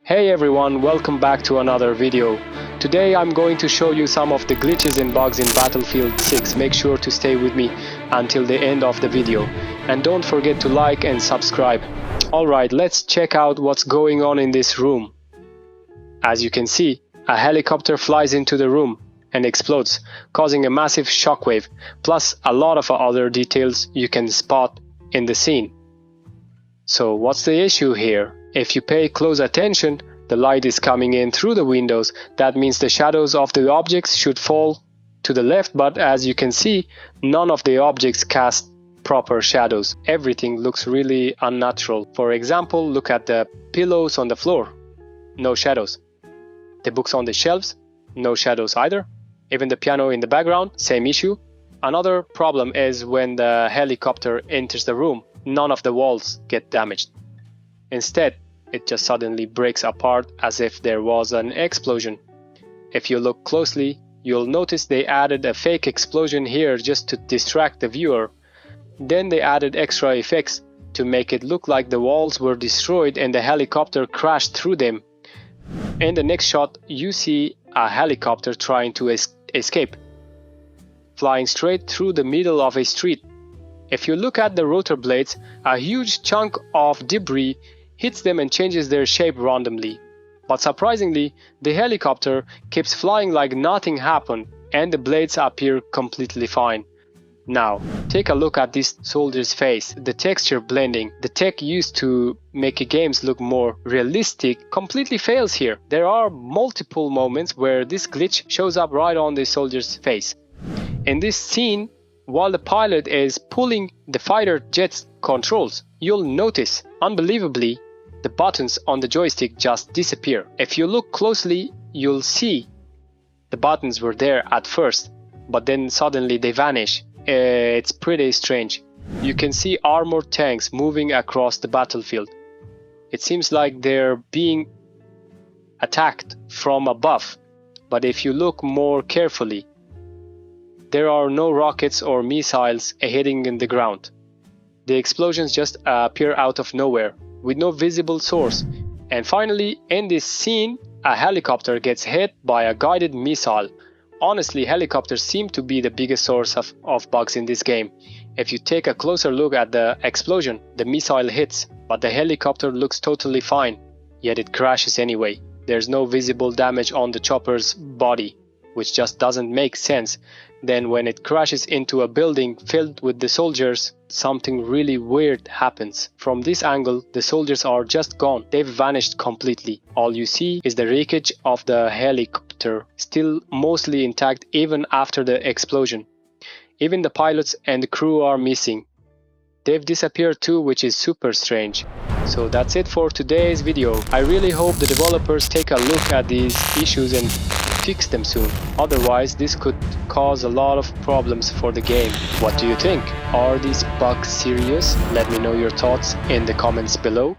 Hey everyone, welcome back to another video. Today I'm going to show you some of the glitches and bugs in Battlefield 6. Make sure to stay with me until the end of the video. And don't forget to like and subscribe. Alright, let's check out what's going on in this room. As you can see, a helicopter flies into the room and explodes, causing a massive shockwave, plus a lot of other details you can spot in the scene. So what's the issue here? If you pay close attention, the light is coming in through the windows. That means the shadows of the objects should fall to the left, but as you can see, none of the objects cast proper shadows. Everything looks really unnatural. For example, look at the pillows on the floor. No shadows. The books on the shelves, no shadows either. Even the piano in the background, same issue. Another problem is when the helicopter enters the room, none of the walls get damaged. Instead, it just suddenly breaks apart as if there was an explosion. If you look closely, you'll notice they added a fake explosion here just to distract the viewer. Then they added extra effects to make it look like the walls were destroyed and the helicopter crashed through them. In the next shot, you see a helicopter trying to escape, flying straight through the middle of a street. If you look at the rotor blades, a huge chunk of debris hits them and changes their shape randomly. But surprisingly, the helicopter keeps flying like nothing happened and the blades appear completely fine. Now, take a look at this soldier's face. The texture blending, the tech used to make games look more realistic, completely fails here. There are multiple moments where this glitch shows up right on the soldier's face. In this scene, while the pilot is pulling the fighter jet's controls, you'll notice, unbelievably, the buttons on the joystick just disappear. If you look closely, you'll see the buttons were there at first, but then suddenly they vanish. It's pretty strange. You can see armored tanks moving across the battlefield. It seems like they're being attacked from above, but if you look more carefully, there are no rockets or missiles hitting in the ground. The explosions just appear out of nowhere, with no visible source. And finally, in this scene, a helicopter gets hit by a guided missile. Honestly, helicopters seem to be the biggest source of bugs in this game. If you take a closer look at the explosion, the missile hits, but the helicopter looks totally fine, yet it crashes anyway. There's no visible damage on the chopper's body, which just doesn't make sense. Then when it crashes into a building filled with the soldiers, something really weird happens. From this angle, the soldiers are just gone. They've vanished completely. All you see is the wreckage of the helicopter, still mostly intact even after the explosion. Even the pilots and the crew are missing. They've disappeared too, which is super strange. So that's it for today's video. I really hope the developers take a look at these issues and fix them soon. Otherwise, this could cause a lot of problems for the game. What do you think? Are these bugs serious? Let me know your thoughts in the comments below.